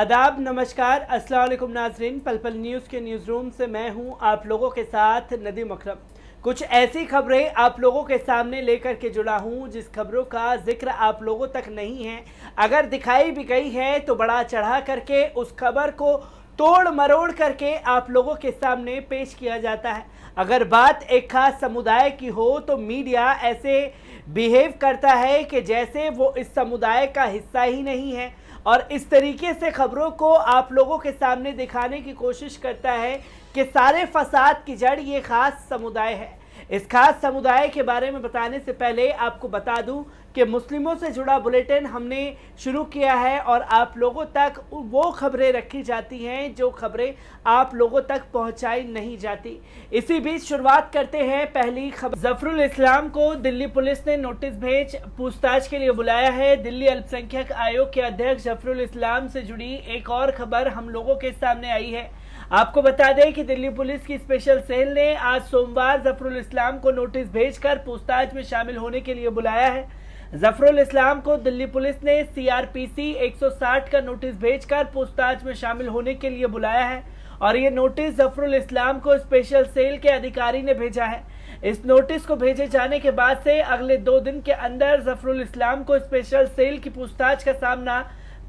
आदाब, नमस्कार, अस्सलाम वालेकुम नाज़रीन। पल पल न्यूज़ के न्यूज़ रूम से मैं हूं आप लोगों के साथ नदीम अकरम। कुछ ऐसी खबरें आप लोगों के सामने लेकर के जुड़ा हूं जिस खबरों का जिक्र आप लोगों तक नहीं है। अगर दिखाई भी गई है तो बड़ा चढ़ा करके उस खबर को तोड़ मरोड़ करके आप लोगों के सामने पेश किया जाता है। अगर बात एक खास समुदाय की हो तो मीडिया ऐसे बिहेव करता है कि जैसे वो इस समुदाय का हिस्सा ही नहीं है और इस तरीके से खबरों को आप लोगों के सामने दिखाने की कोशिश करता है कि सारे फसाद की जड़ ये खास समुदाय है। इस खास समुदाय के बारे में बताने से पहले आपको बता दूं कि मुस्लिमों से जुड़ा बुलेटिन हमने शुरू किया है और आप लोगों तक वो खबरें रखी जाती हैं जो खबरें आप लोगों तक पहुंचाई नहीं जाती। इसी बीच शुरुआत करते हैं पहली खबर। जफरुल इस्लाम को दिल्ली पुलिस ने नोटिस भेज पूछताछ के लिए बुलाया है। दिल्ली अल्पसंख्यक आयोग के अध्यक्ष जफरुल इस्लाम से जुड़ी एक और खबर हम लोगों के सामने आई है। आपको बता दें कि दिल्ली पुलिस की स्पेशल सेल ने आज सोमवार जफरुल इस्लाम को नोटिस भेजकर पूछताछ में शामिल होने के लिए बुलाया है। जफरुल इस्लाम को दिल्ली पुलिस ने सीआरपीसी 160 का नोटिस भेजकर पूछताछ में शामिल होने के लिए बुलाया है और ये नोटिस जफरुल इस्लाम को स्पेशल सेल के अधिकारी ने भेजा है। इस नोटिस को भेजे जाने के बाद से अगले 2 दिन के अंदर जफरुल इस्लाम को स्पेशल सेल की पूछताछ का सामना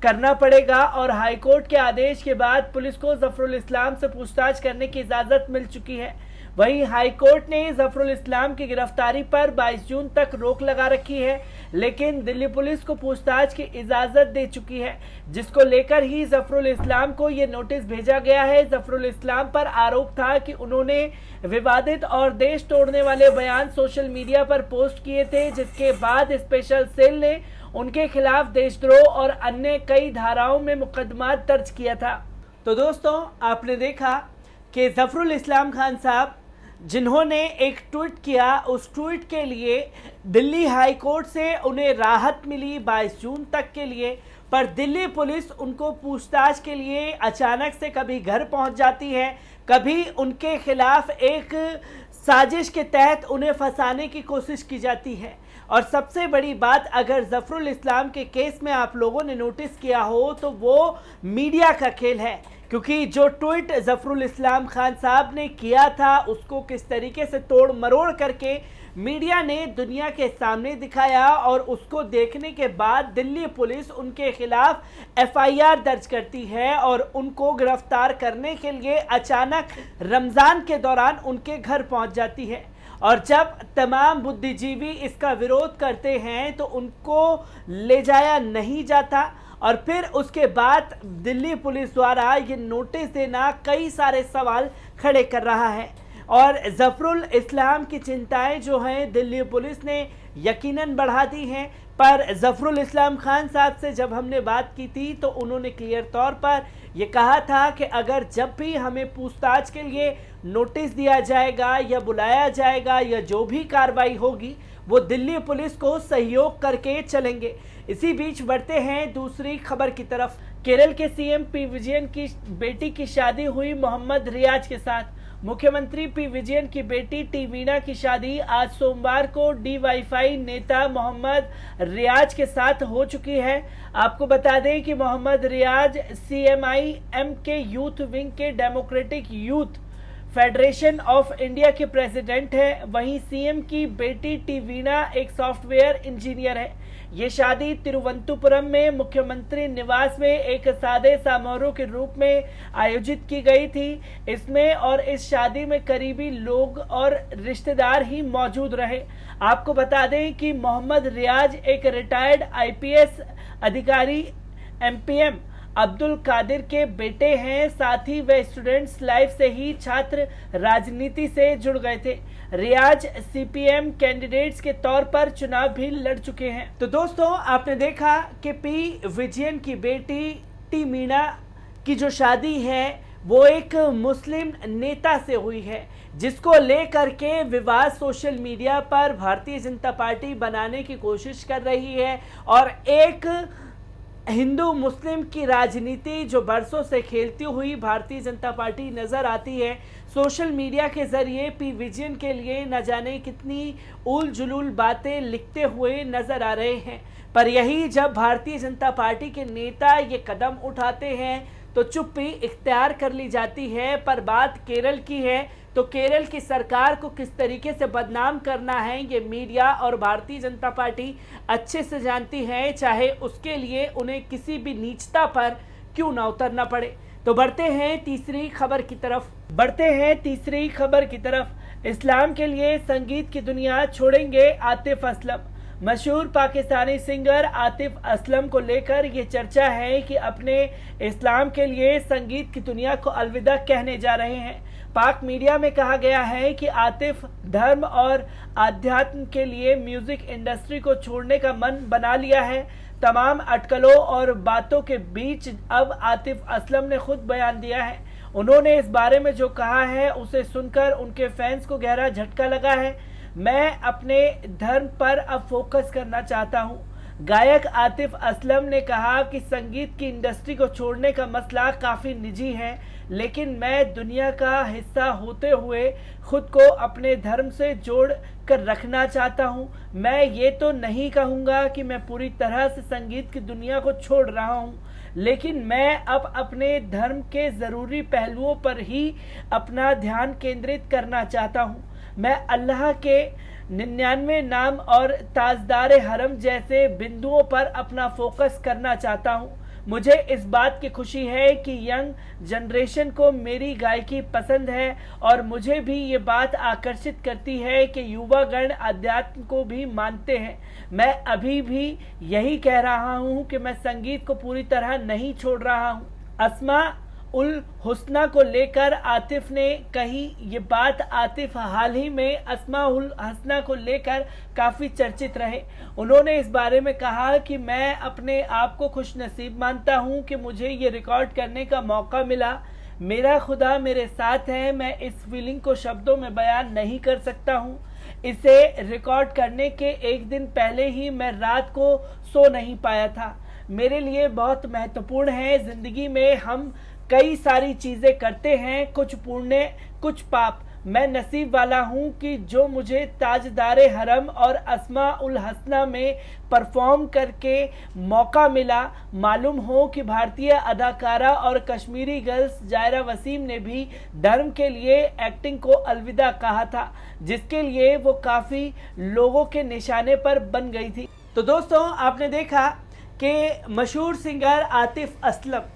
करना पड़ेगा और हाईकोर्ट के आदेश के बाद पुलिस को जफरुल इस्लाम से पूछताछ करने की इजाजत मिल चुकी है। वहीं हाईकोर्ट ने जफरुल इस्लाम की गिरफ्तारी पर 22 जून तक रोक लगा रखी है, लेकिन दिल्ली पुलिस को पूछताछ की इजाजत दे चुकी है, जिसको लेकर ही जफरुल इस्लाम को ये नोटिस भेजा गया है। जफरुल इस्लाम पर आरोप था कि उन्होंने विवादित और देश तोड़ने वाले बयान सोशल मीडिया पर पोस्ट किए थे, जिसके बाद स्पेशल सेल ने उनके खिलाफ देशद्रोह और अन्य कई धाराओं में मुकदमा दर्ज किया था। तो दोस्तों, आपने देखा कि जफरुल इस्लाम खान साहब जिन्होंने एक ट्वीट किया, उस ट्वीट के लिए दिल्ली हाई कोर्ट से उन्हें राहत मिली 22 जून तक के लिए, पर दिल्ली पुलिस उनको पूछताछ के लिए अचानक से कभी घर पहुंच जाती है, कभी उनके खिलाफ एक साजिश के तहत उन्हें फंसाने की कोशिश की जाती है। और सबसे बड़ी बात, अगर जफरुल इस्लाम के केस में आप लोगों ने नोटिस किया हो तो वो मीडिया का खेल है, क्योंकि जो ट्वीट जफरुल इस्लाम खान साहब ने किया था उसको किस तरीके से तोड़ मरोड़ करके मीडिया ने दुनिया के सामने दिखाया और उसको देखने के बाद दिल्ली पुलिस उनके खिलाफ एफआईआर दर्ज करती है और उनको गिरफ्तार करने के लिए अचानक रमज़ान के दौरान उनके घर पहुंच जाती है। और जब तमाम बुद्धिजीवी इसका विरोध करते हैं तो उनको ले जाया नहीं जाता और फिर उसके बाद दिल्ली पुलिस द्वारा ये नोटिस देना कई सारे सवाल खड़े कर रहा है और जफरुल इस्लाम की चिंताएं जो हैं दिल्ली पुलिस ने यकीनन बढ़ा दी हैं। पर जफरुल इस्लाम खान साहब से जब हमने बात की थी तो उन्होंने क्लियर तौर पर ये कहा था कि अगर जब भी हमें पूछताछ के लिए नोटिस दिया जाएगा या बुलाया जाएगा या जो भी कार्रवाई होगी वो दिल्ली पुलिस को सहयोग करके चलेंगे। इसी बीच बढ़ते हैं दूसरी खबर की तरफ। केरल के सीएम पी विजयन की बेटी की शादी हुई मोहम्मद रियाज के साथ। मुख्यमंत्री पी विजयन की बेटी टी वीणा की शादी आज सोमवार को डीवाईएफआई नेता मोहम्मद रियाज के साथ हो चुकी है। आपको बता दें कि मोहम्मद रियाज सीएमआईएम के यूथ विंग के democratic youth federation of India के प्रेसिडेंट है। वहीं सीएम की बेटी टी वीणा एक सॉफ्टवेयर इंजीनियर है। ये शादी तिरुवनंतपुरम में मुख्यमंत्री निवास में एक सादे समारोह के रूप में आयोजित की गई थी। इसमें और इस शादी में करीबी लोग और रिश्तेदार ही मौजूद रहे। आपको बता दें कि मोहम्मद रियाज एक रिटायर्ड आईपीएस अधिकारी एमपीएम अब्दुल कादिर के बेटे हैं। साथ ही वे स्टूडेंट्स लाइफ से ही छात्र राजनीति से जुड़ गए थे। रियाज सीपीएम कैंडिडेट्स के तौर पर चुनाव भी लड़ चुके हैं। तो दोस्तों, आपने देखा कि पी विजयन की बेटी टी मीणा की जो शादी है वो एक मुस्लिम नेता से हुई है, जिसको लेकर के विवाद सोशल मीडिया पर भारतीय जनता पार्टी बनाने की कोशिश कर रही है और एक हिंदू मुस्लिम की राजनीति जो बरसों से खेलती हुई भारतीय जनता पार्टी नज़र आती है। सोशल मीडिया के ज़रिए पी विजयन के लिए न जाने कितनी उल जुलूल बातें लिखते हुए नज़र आ रहे हैं, पर यही जब भारतीय जनता पार्टी के नेता ये कदम उठाते हैं तो चुप्पी इख्तियार कर ली जाती है। पर बात केरल की है तो केरल की सरकार को किस तरीके से बदनाम करना है ये मीडिया और भारतीय जनता पार्टी अच्छे से जानती है, चाहे उसके लिए उन्हें किसी भी नीचता पर क्यों ना उतरना पड़े। तो बढ़ते हैं तीसरी खबर की तरफ। इस्लाम के लिए संगीत की दुनिया छोड़ेंगे आतिफ असलम। मशहूर पाकिस्तानी सिंगर आतिफ असलम को लेकर ये चर्चा है कि अपने इस्लाम के लिए संगीत की दुनिया को अलविदा कहने जा रहे हैं। पाक मीडिया में कहा गया है कि आतिफ धर्म और आध्यात्म के लिए म्यूजिक इंडस्ट्री को छोड़ने का मन बना लिया है। तमाम अटकलों और बातों के बीच अब आतिफ असलम ने खुद बयान दिया है। उन्होंने इस बारे में जो कहा है उसे सुनकर उनके फैंस को गहरा झटका लगा है। मैं अपने धर्म पर अब फोकस करना चाहता हूँ। गायक आतिफ असलम ने कहा कि संगीत की इंडस्ट्री को छोड़ने का मसला काफ़ी निजी है, लेकिन मैं दुनिया का हिस्सा होते हुए खुद को अपने धर्म से जोड़ कर रखना चाहता हूँ। मैं ये तो नहीं कहूँगा कि मैं पूरी तरह से संगीत की दुनिया को छोड़ रहा हूँ, लेकिन मैं अब अपने धर्म के ज़रूरी पहलुओं पर ही अपना ध्यान केंद्रित करना चाहता हूँ। मैं अल्लाह के 99 नाम और ताजदार हरम जैसे बिंदुओं पर अपना फोकस करना चाहता हूँ। मुझे इस बात की खुशी है कि यंग जनरेशन को मेरी गायकी पसंद है और मुझे भी ये बात आकर्षित करती है कि युवागण अध्यात्म को भी मानते हैं। मैं अभी भी यही कह रहा हूँ कि मैं संगीत को पूरी तरह नहीं छोड़ रहा हूँ। अस्मा उल हुस्ना को लेकर आतिफ ने कही ये बात। आतिफ हाल ही में अस्मा उल हुस्ना को लेकर काफ़ी चर्चित रहे। उन्होंने इस बारे में कहा कि मैं अपने आप को खुशनसीब मानता हूँ कि मुझे ये रिकॉर्ड करने का मौका मिला। मेरा खुदा मेरे साथ है। मैं इस फीलिंग को शब्दों में बयान नहीं कर सकता हूँ। इसे रिकॉर्ड करने के एक दिन पहले ही मैं रात को सो नहीं पाया था। मेरे लिए बहुत महत्वपूर्ण है। ज़िंदगी में हम कई सारी चीज़ें करते हैं, कुछ पुण्य कुछ पाप। मैं नसीब वाला हूँ कि जो मुझे ताजदारे हरम और अस्मा उल हसना में परफॉर्म करके मौका मिला। मालूम हो कि भारतीय अदाकारा और कश्मीरी गर्ल्स जायरा वसीम ने भी धर्म के लिए एक्टिंग को अलविदा कहा था, जिसके लिए वो काफ़ी लोगों के निशाने पर बन गई थी। तो दोस्तों, आपने देखा कि मशहूर सिंगर आतिफ असलम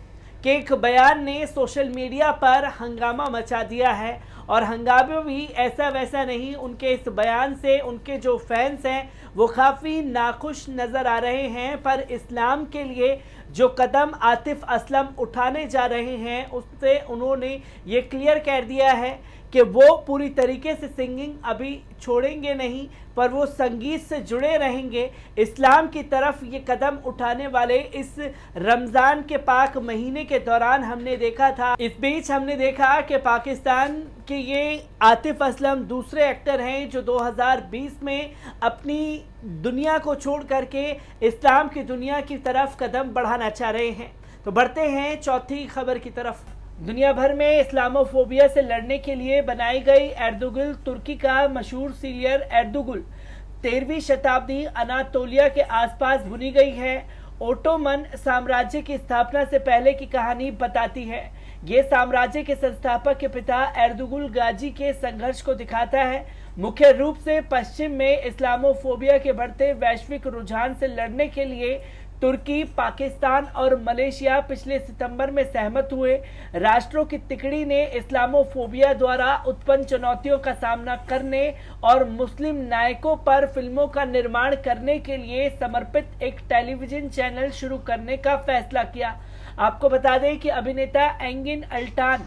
के एक बयान ने सोशल मीडिया पर हंगामा मचा दिया है, और हंगामा भी ऐसा वैसा नहीं। उनके इस बयान से उनके जो फैंस हैं वो काफ़ी नाखुश नज़र आ रहे हैं। पर इस्लाम के लिए जो कदम आतिफ असलम उठाने जा रहे हैं उससे उन्होंने ये क्लियर कर दिया है कि वो पूरी तरीके से सिंगिंग अभी छोड़ेंगे नहीं, पर वो संगीत से जुड़े रहेंगे। इस्लाम की तरफ ये कदम उठाने वाले इस रमज़ान के पाक महीने के दौरान हमने देखा था। इस बीच हमने देखा कि पाकिस्तान के ये आतिफ असलम दूसरे एक्टर हैं जो 2020 में अपनी दुनिया को छोड़ करके इस्लाम की दुनिया की तरफ कदम बढ़ाना चाह रहे हैं। तो बढ़ते हैं चौथी खबर की तरफ। दुनिया भर में इस्लामोफोबिया से लड़ने के लिए बनाई गई एर्दुगुल तुर्की का मशहूर सीरियल एर्दुगुल 13वीं शताब्दी अनातोलिया के आसपास बुनी गई है। ओटोमन साम्राज्य की स्थापना से पहले की कहानी बताती है। ये साम्राज्य के संस्थापक के पिता एर्दुगुल गाजी के संघर्ष को दिखाता है। मुख्य रूप से पश्चिम में इस्लामोफोबिया के बढ़ते वैश्विक रुझान से लड़ने के लिए तुर्की, पाकिस्तान और मलेशिया पिछले सितंबर में सहमत हुए। राष्ट्रों की तिकड़ी ने इस्लामोफोबिया द्वारा उत्पन्न चुनौतियों का सामना करने और मुस्लिम नायकों पर फिल्मों का निर्माण करने के लिए समर्पित एक टेलीविजन चैनल शुरू करने का फैसला किया। आपको बता दें कि अभिनेता एंगिन अल्टान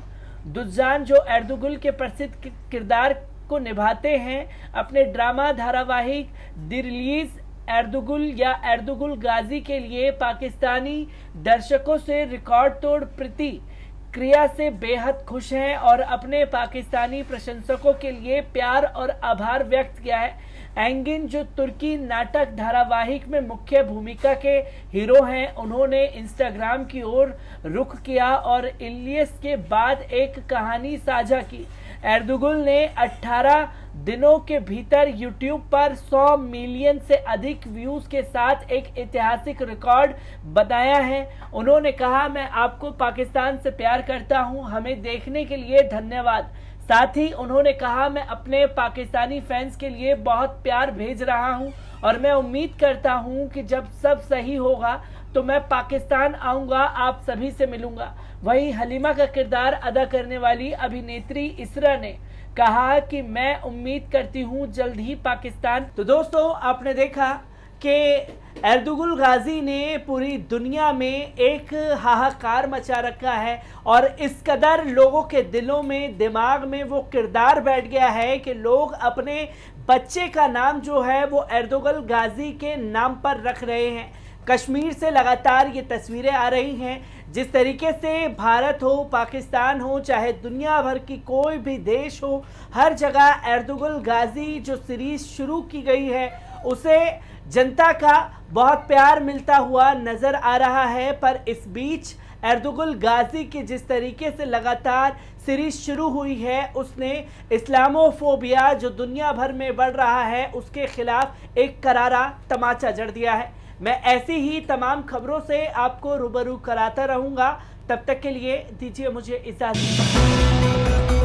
दुजान, जो एर्दुगुल के प्रसिद्ध किरदार को निभाते हैं, अपने ड्रामा धारावाहिक दिरिलीज एर्दुगुल या एर्दुगुल गाजी के लिए पाकिस्तानी दर्शकों से रिकॉर्ड तोड़ प्रतिक्रिया से बेहद खुश हैं और अपने पाकिस्तानी प्रशंसकों के लिए प्यार और आभार व्यक्त किया है। एंगिन जो तुर्की नाटक धारावाहिक में मुख्य भूमिका के हीरो हैं, उन्होंने इंस्टाग्राम की ओर रुख किया और इलियस के बाद एक कहानी साझा की। एर्दुगुल ने 18 दिनों के भीतर यूट्यूब पर 100 मिलियन से अधिक व्यूज के साथ एक ऐतिहासिक रिकॉर्ड बनाया है। उन्होंने कहा, मैं आपको पाकिस्तान से प्यार करता हूं, हमें देखने के लिए धन्यवाद। साथ ही उन्होंने कहा, मैं अपने पाकिस्तानी फैंस के लिए बहुत प्यार भेज रहा हूं और मैं उम्मीद करता हूं कि जब सब सही होगा तो मैं पाकिस्तान आऊंगा, आप सभी से मिलूंगा। वहीं हलीमा का किरदार अदा करने वाली अभिनेत्री इसरा ने कहा कि मैं उम्मीद करती हूं जल्द ही पाकिस्तान। तो दोस्तों, आपने देखा कि एर्दुगुल गाजी ने पूरी दुनिया में एक हाहाकार मचा रखा है और इस कदर लोगों के दिलों में, दिमाग में वो किरदार बैठ गया है कि लोग अपने बच्चे का नाम जो है वो एर्दुगुल गाजी के नाम पर रख रहे हैं। कश्मीर से लगातार ये तस्वीरें आ रही हैं, जिस तरीके से भारत हो, पाकिस्तान हो, चाहे दुनिया भर की कोई भी देश हो, हर जगह एर्दुगुल गाजी जो सीरीज शुरू की गई है उसे जनता का बहुत प्यार मिलता हुआ नज़र आ रहा है। पर इस बीच एर्दुगुल गाजी की जिस तरीके से लगातार सीरीज शुरू हुई है, उसने इस्लामोफोबिया जो दुनिया भर में बढ़ रहा है उसके खिलाफ एक करारा तमाचा जड़ दिया है। मैं ऐसी ही तमाम खबरों से आपको रूबरू कराता रहूँगा। तब तक के लिए दीजिए मुझे इजाज़त।